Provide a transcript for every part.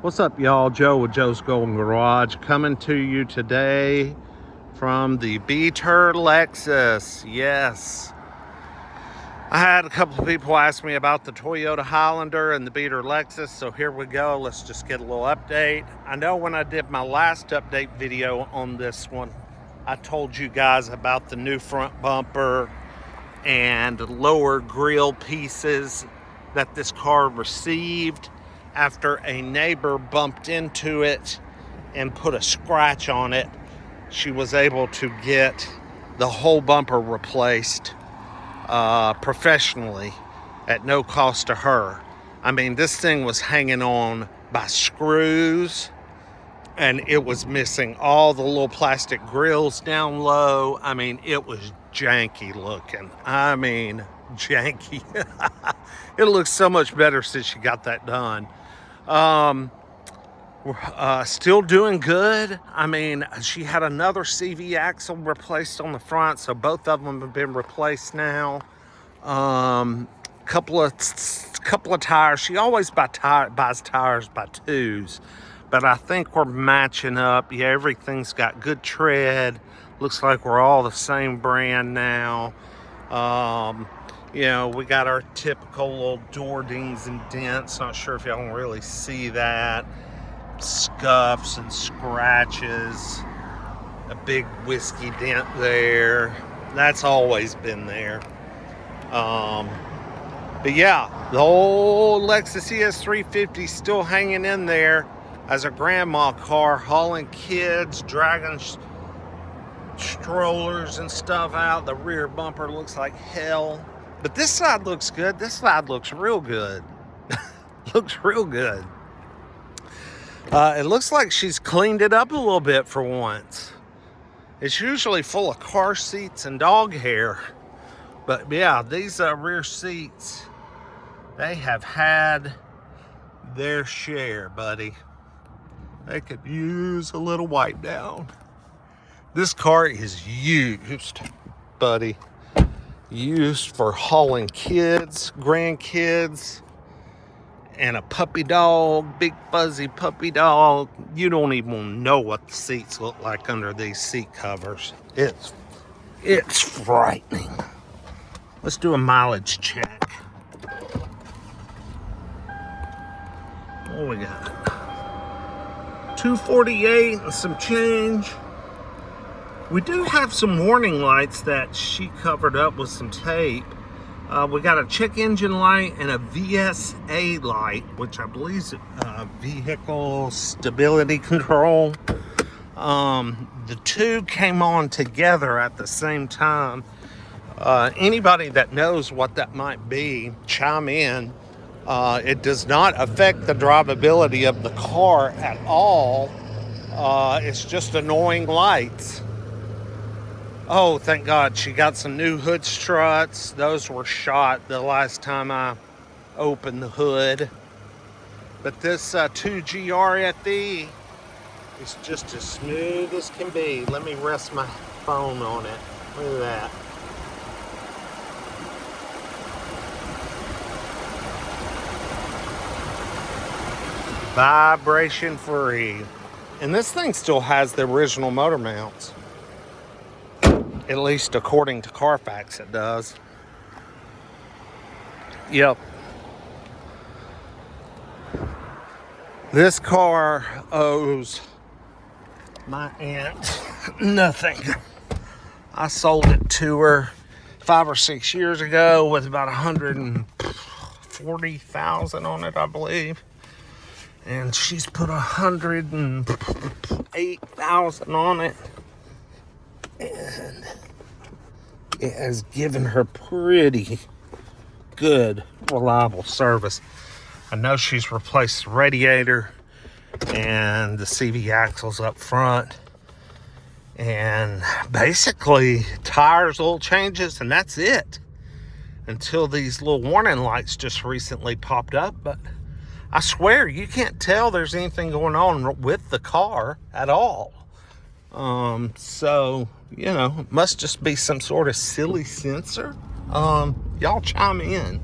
What's up, y'all? Joe with Joe's Golden Garage coming to you today from the Beater Lexus. Yes, I had a couple of people ask me about the Toyota Highlander and the Beater Lexus, so here we go. Let's just get a little update. I know when I did my last update video on this one, I told you guys about the new front bumper and lower grille pieces that this car received after a neighbor bumped into it and put a scratch on it. She was able to get the whole bumper replaced professionally at no cost to her. I mean, this thing was hanging on by screws and it was missing all the little plastic grills down low. I mean, it was janky looking. I mean, janky. It looks so much better since she got that done. Still doing good. I mean, she had another CV axle replaced on the front, so both of them have been replaced now. Couple of tires. She always buys tires by twos, but I think we're matching up. Yeah, everything's got good tread. Looks like we're all the same brand now. You know, we got our typical little door dings and dents. Not sure if y'all can really see that. Scuffs and scratches. A big whiskey dent there. That's always been there. But yeah, the old Lexus ES 350 still hanging in there as a grandma car, hauling kids, dragging strollers and stuff out. The rear bumper looks like hell. But this side looks good. This side looks real good. Looks real good. It looks like she's cleaned it up a little bit for once. It's usually full of car seats and dog hair. But yeah, these rear seats, they have had their share, buddy. They could use a little wipe down. This car is used, buddy. Used for hauling kids, grandkids, and a puppy dog, big fuzzy puppy dog. You don't even know what the seats look like under these seat covers. It's frightening. Let's do a mileage check. What we got? 248 and some change. We do have some warning lights that she covered up with some tape. We got a check engine light and a VSA light, which I believe is vehicle stability control. The two came on together at the same time. Anybody that knows what that might be, chime in. It does not affect the drivability of the car at all. It's just annoying lights. Oh, thank God, she got some new hood struts. Those were shot the last time I opened the hood. But this 2G RFE is just as smooth as can be. Let me rest my phone on it. Look at that. Vibration free. And this thing still has the original motor mounts. At least according to Carfax, it does. Yep. This car owes my aunt nothing. I sold it to her 5 or 6 years ago with about 140,000 on it, I believe. And she's put 108,000 on it. And it has given her pretty good, reliable service. I know she's replaced the radiator and the CV axles up front. And basically, tires, oil changes, and that's it. Until these little warning lights just recently popped up. But I swear, you can't tell there's anything going on with the car at all. So, you know, it must just be some sort of silly sensor. Y'all chime in.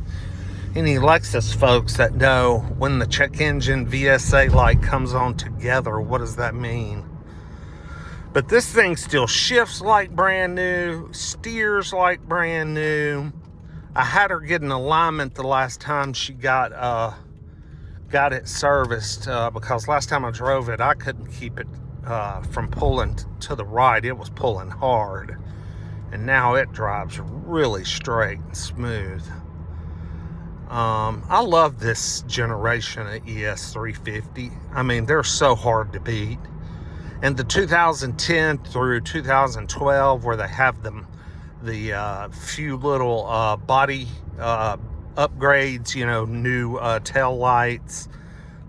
any Lexus folks that know when the check engine VSA light comes on together, what does that mean? But this thing still shifts like brand new, steers like brand new. I had her get an alignment the last time she got it serviced because last time I drove it, I couldn't keep it from pulling to the right. It was pulling hard. And now it drives really straight and smooth. I love this generation of ES350. I mean, they're so hard to beat. And the 2010 through 2012, where they have the few little body upgrades, you know, new tail lights,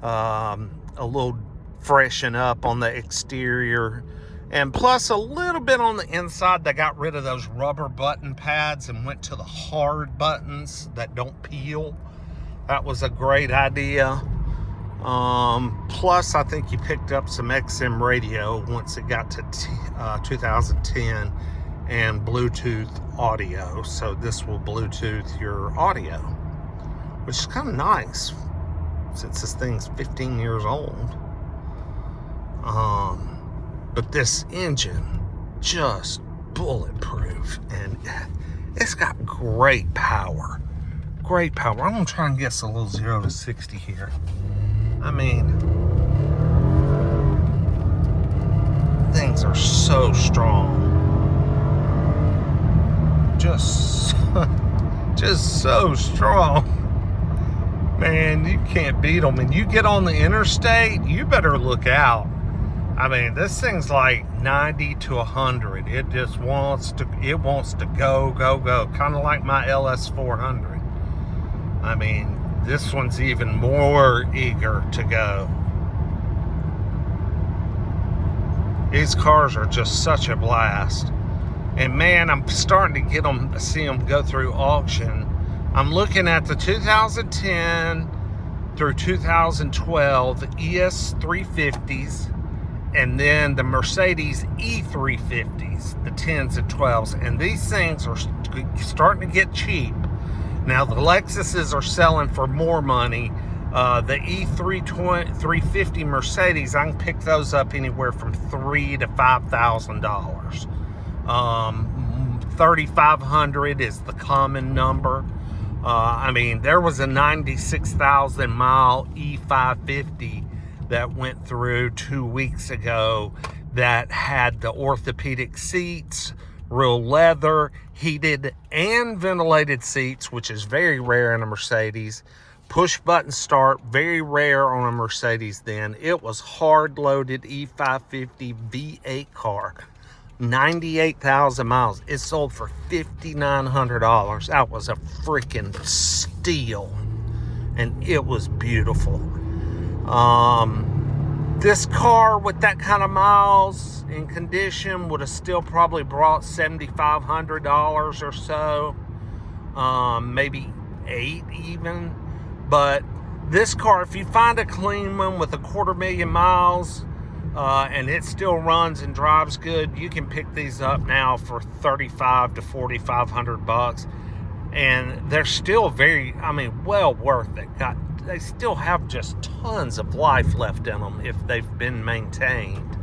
a little freshen up on the exterior, and plus a little bit on the inside. They got rid of those rubber button pads and went to the hard buttons that don't peel. That was a great idea. Plus, I think you picked up some XM radio once it got to 2010 and Bluetooth audio. So this will Bluetooth your audio, which is kind of nice since this thing's 15 years old. But this engine just bulletproof, and it's got great power. Great power. I'm gonna try and guess a little 0 to 60 here. I mean, things are so strong. Just so strong. Man, you can't beat them. And you get on the interstate, you better look out. I mean, this thing's like 90 to 100. It just wants to go. Kind of like my LS400. I mean, this one's even more eager to go. These cars are just such a blast. And man, I'm starting to see them go through auction. I'm looking at the 2010 through 2012 ES350s, and then the Mercedes E350s, the 10s and 12s. And these things are starting to get cheap. Now, the Lexuses are selling for more money. The E350 Mercedes, I can pick those up anywhere from $3,000 to $5,000. 3,500 is the common number. I mean, there was a 96,000 mile E550 that went through 2 weeks ago that had the orthopedic seats, real leather, heated and ventilated seats, which is very rare in a Mercedes. Push button start, very rare on a Mercedes then. It was hard loaded E550 V8 car. 98,000 miles. It sold for $5,900. That was a freaking steal. And it was beautiful. This car with that kind of miles in condition would have still probably brought $7,500 or so. Maybe $8,000 even. But this car, if you find a clean one with 250,000 miles, and it still runs and drives good, you can pick these up now for $3,500 to $4,500, and they're still well worth it. They still have just tons of life left in them if they've been maintained.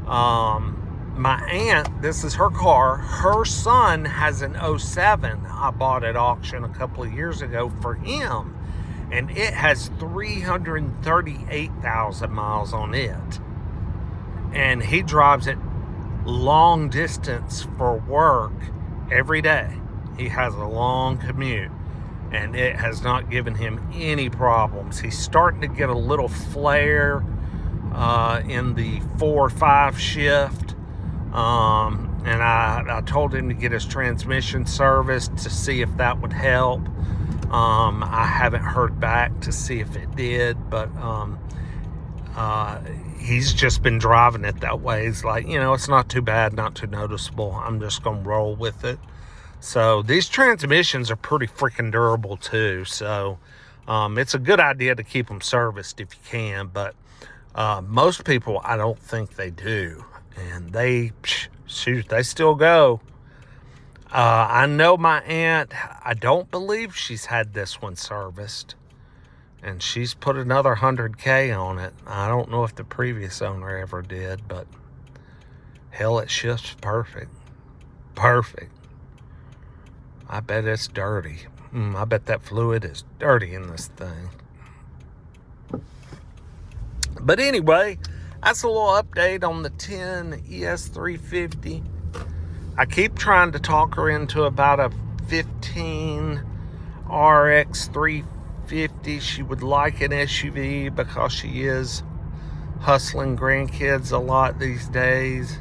My aunt, this is her car. Her son has an 07 I bought at auction a couple of years ago for him, and it has 338,000 miles on it. And he drives it long distance for work every day. He has a long commute, and it has not given him any problems. He's starting to get a little flare in the 4 or 5 shift. And I told him to get his transmission serviced to see if that would help. I haven't heard back to see if it did, but he's just been driving it that way. He's like, it's not too bad, not too noticeable. I'm just going to roll with it. So these transmissions are pretty freaking durable too. So it's a good idea to keep them serviced if you can. But most people, I don't think they do. And they still go. I know my aunt, I don't believe she's had this one serviced. And she's put another $100K on it. I don't know if the previous owner ever did, but hell, it shifts perfect. Perfect. I bet it's dirty. I bet that fluid is dirty in this thing. But anyway, that's a little update on the 10 ES350. I keep trying to talk her into about a 15 RX 350. She would like an SUV because she is hustling grandkids a lot these days.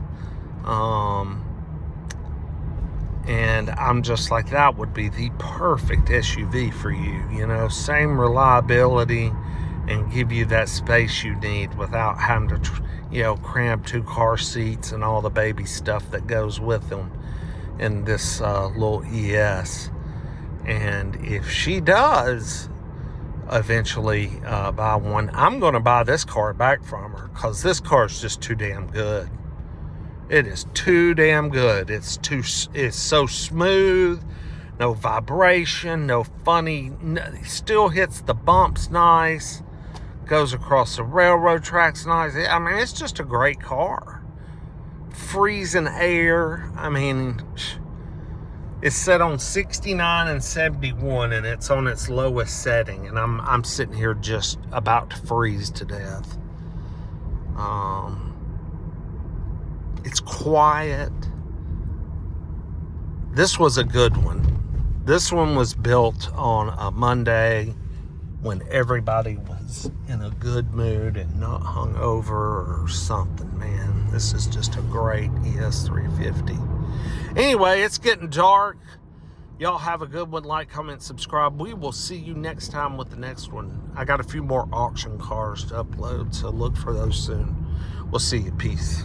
And I'm just like, that would be the perfect SUV for you. You know, same reliability and give you that space you need without having to, you know, cram 2 car seats and all the baby stuff that goes with them in this little ES. And if she does eventually buy one, I'm going to buy this car back from her because this car is just too damn good. It is too damn good. It's so smooth, no vibration, no funny, still hits the bumps nice, goes across the railroad tracks nice. I mean, it's just a great car. Freezing air. I mean, it's set on 69 and 71, and it's on its lowest setting, and I'm sitting here just about to freeze to death. It's quiet. This was a good one. This one was built on a Monday when everybody was in a good mood and not hungover or something, man. This is just a great ES350. Anyway, it's getting dark. Y'all have a good one. Like, comment, subscribe. We will see you next time with the next one. I got a few more auction cars to upload, so look for those soon. We'll see you. Peace.